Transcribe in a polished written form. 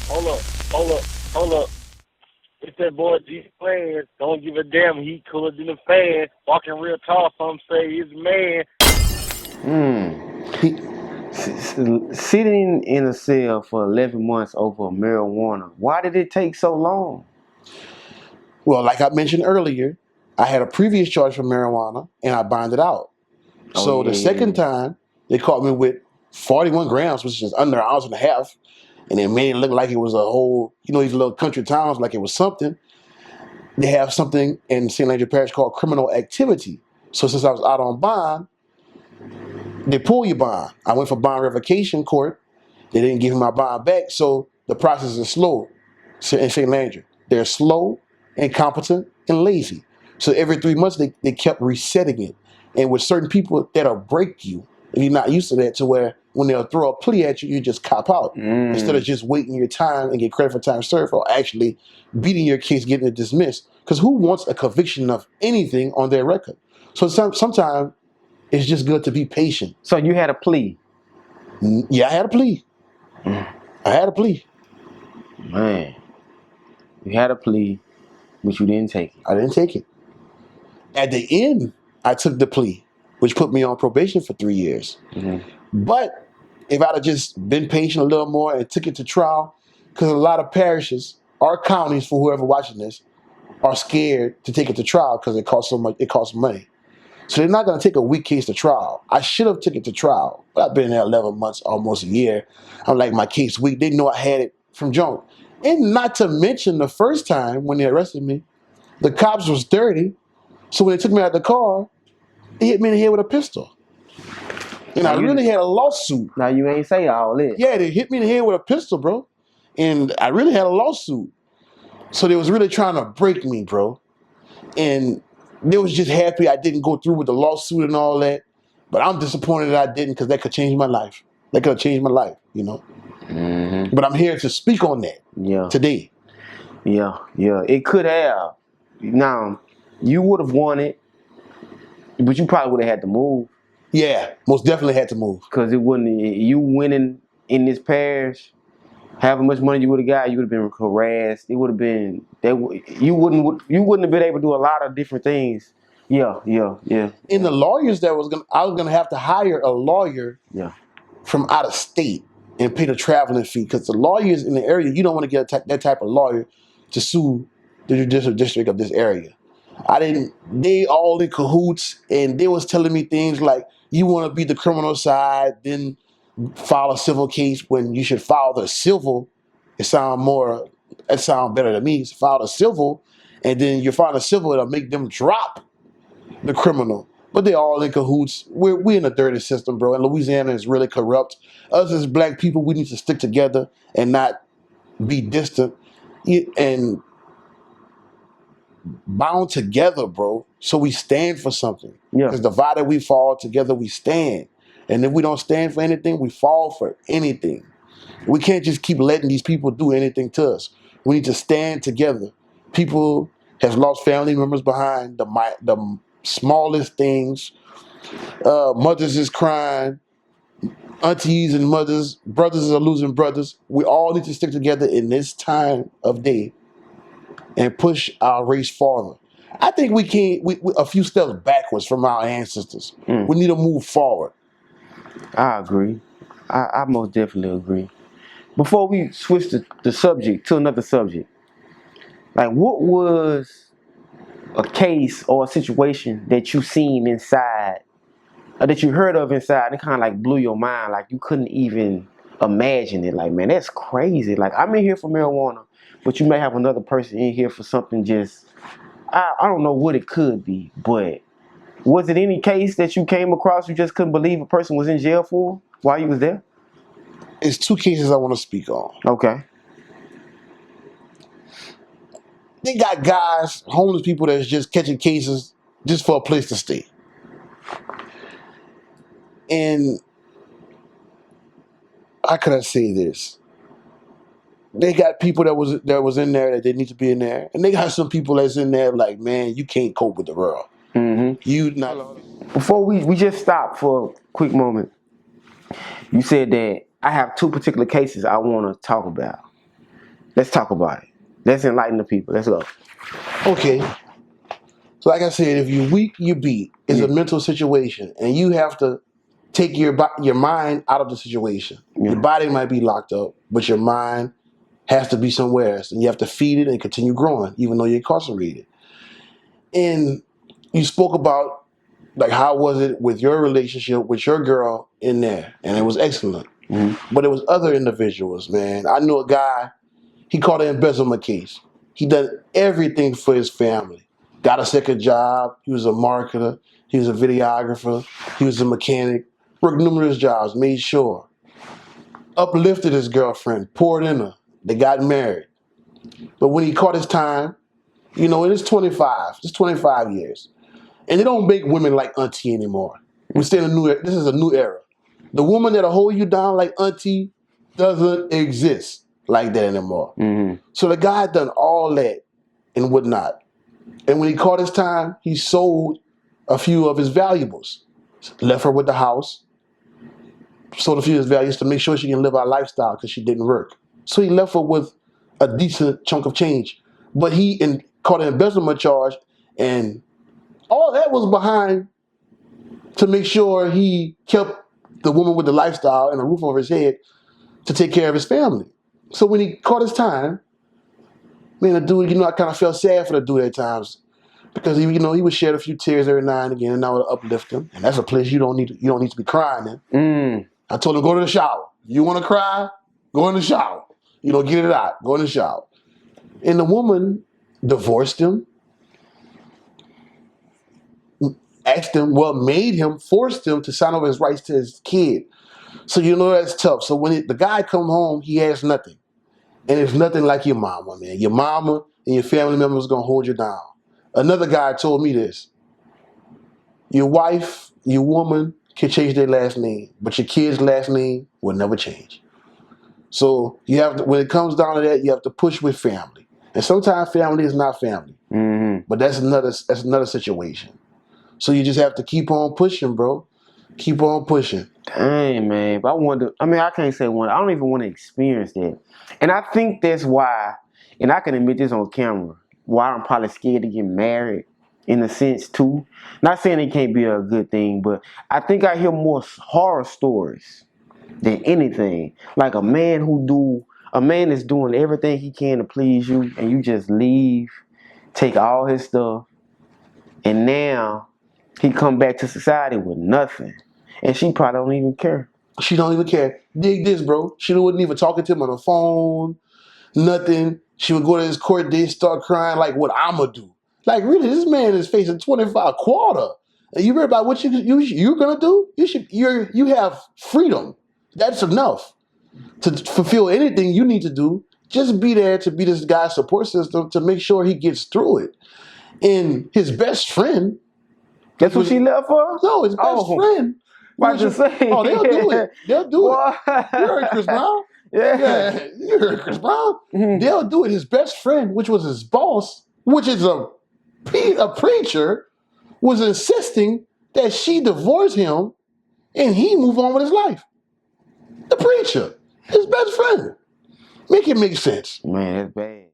Hold up, hold up, hold up. It's that boy G Plans. Don't give a damn. He cooler than a fan. Walking real tall. Some say he's a man. He, Sitting in a cell for 11 months over marijuana. Why did it take so long? Well, like I mentioned earlier, I had a previous charge for marijuana and I bonded out. Oh So yeah, the yeah, second yeah. time, they caught me with 41 grams, which is under an ounce and a half. And it made it look like it was a whole, these little country towns, like it was something. They have something in St. Landry Parish called criminal activity. So since I was out on bond, they pull your bond. I went for bond revocation court. They didn't give me my bond back. So the process is slow in St. Landry. They're slow, incompetent, and lazy. So every 3 months, they kept resetting it. And with certain people, that'll break you if you're not used to that, to where when they'll throw a plea at you, you just cop out. Instead of just waiting your time and get credit for time served, or actually beating your case, getting it dismissed. Because who wants a conviction of anything on their record? So sometimes it's just good to be patient. So you had a plea, Yeah, I had a plea. I had a plea. man. You had a plea, but you didn't take it. I didn't take it. At the end, I took the plea, which put me on probation for 3 years. But if I'd have just been patient a little more and took it to trial, because a lot of parishes or counties, for whoever watching this, are scared to take it to trial because it costs so much. It costs money, so they're not going to take a weak case to trial. I should have taken it to trial, but I've been there 11 months, almost a year. I'm like, my case weak. They know I had it from jump, and not to mention the first time when they arrested me, the cops was dirty. So when they took me out of the car, they hit me in the head with a pistol. And Now I you really had a lawsuit. now you ain't say all this. Yeah, they hit me in the head with a pistol, bro. And I really had a lawsuit. So they was really trying to break me, bro. And they was just happy I didn't go through with the lawsuit and all that. But I'm disappointed that I didn't, because that could change my life. That could have changed my life. But I'm here to speak on that Yeah, today. yeah. It could have. Now, you would have won it, but you probably would have had to move Yeah, most definitely had to move. because it wouldn't. You winning in this parish, however much money you would have got, you would have been harassed. It would have been that you wouldn't have been able to do a lot of different things. Yeah. And the lawyers I was gonna have to hire a lawyer Yeah. from out of state and pay the traveling fee, because the lawyers in the area, you don't want to get that type of lawyer to sue the judicial district of this area. I didn't. They all in cahoots, and they was telling me things like, "You want to be the criminal side, then file a civil case when you should file the civil." It sound more. It sound better to me. File the civil, and then you file a civil, it'll make them drop the criminal. But they all in cahoots. We're in a dirty system, bro. And Louisiana is really corrupt. Us as black people, we need to stick together and not be distant and bound together, bro. So we stand for something. Yeah. Because divided we fall, together we stand. And if we don't stand for anything, we fall for anything. We can't just keep letting these people do anything to us. We need to stand together. People have lost family members behind the smallest things. Mothers is crying. Aunties and mothers, brothers are losing brothers. We all need to stick together in this time of day and push our race farther. I think we can't. We a few steps backwards from our ancestors. We need to move forward. I agree. I most definitely agree. Before we switch the subject to another subject, like what was a case or a situation that you seen inside or that you heard of inside and kind of like blew your mind, like you couldn't even imagine it? Like, man, that's crazy. Like, I'm in here for marijuana, but you may have another person in here for something just, I don't know what it could be, but was it any case that you came across you just couldn't believe a person was in jail for while you was there? It's two cases I want to speak on. Okay. They got guys, homeless people that's just catching cases just for a place to stay. And how could I say this? They got people that was in there that didn't need to be in there, and they got some people that's in there like, man, you can't cope with the world. You not. Before we just stop for a quick moment, you said that I have two particular cases I want to talk about. Let's talk about it. Let's enlighten the people. Let's go. Okay. So like I said, if you're weak, you beat. It's a mental situation, and you have to take your mind out of the situation. Yeah. Your body might be locked up, but your mind has to be somewhere else, and you have to feed it and continue growing, even though you're incarcerated. And you spoke about like how was it with your relationship with your girl in there, and it was excellent. Mm-hmm. But it was other individuals, man. I knew a guy. He caught an embezzlement case. He done everything for his family. Got a second job. He was a marketer. He was a videographer. He was a mechanic. Worked numerous jobs. Made sure. Uplifted his girlfriend. Poured in her. They got married. But when he caught his time, you know, it's 25. It's 25 years. And they don't make women like auntie anymore. We stay in a new era. This is a new era. The woman that'll hold you down like auntie doesn't exist like that anymore. Mm-hmm. So the guy done all that and whatnot. And when he caught his time, he sold a few of his valuables. Left her with the house. Sold a few of his valuables to make sure she can live our lifestyle because she didn't work. So he left her with a decent chunk of change. But he caught an embezzlement charge, and all that was behind to make sure he kept the woman with the lifestyle and a roof over his head to take care of his family. So when he caught his time, man, the dude, you know, I kind of felt sad for the dude at times because he, you know, he would shed a few tears every now and again, and I would uplift him. And that's a place you don't need to be crying in. I told him, go to the shower. You want to cry? Go in the shower. You know, get it out. Go in the shower. And the woman divorced him, asked him, well, made him, forced him to sign over his rights to his kid. So you know that's tough. So when the guy come home, he has nothing. And it's nothing like your mama, man. Your mama and your family members going to hold you down. Another guy told me this. Your wife, your woman can change their last name, but your kid's last name will never change. So you have to, when it comes down to that, you have to push with family. And sometimes family is not family. Mm-hmm. But that's another situation. So you just have to keep on pushing, bro. Keep on pushing. Dang, man. But I can't say one. I don't even want to experience that. And I think that's why, and I can admit this on camera, why I'm probably scared to get married in a sense too. Not saying it can't be a good thing, but I think I hear more horror stories than anything. Like a man is doing everything he can to please you, and you just leave, take all his stuff, and now he come back to society with nothing. And she probably don't even care. She don't even care. Dig this, bro. She wasn't even talking to him on the phone, nothing. She would go to his court date, start crying like what I'ma do. Like really, this man is facing 25 quarter. And you worry about what you're gonna do? You have freedom. That's enough to fulfill anything you need to do. Just be there to be this guy's support system to make sure he gets through it. And his best friend. That's what she left for? No, his best friend. Why'd you say? Oh, they'll do it. They'll do it. You heard Chris Brown? Yeah. You heard Chris Brown? Mm-hmm. They'll do it. His best friend, which was his boss, which is a preacher, was insisting that she divorce him and he move on with his life. The preacher, his best friend. Make it make sense. Man, that's bad.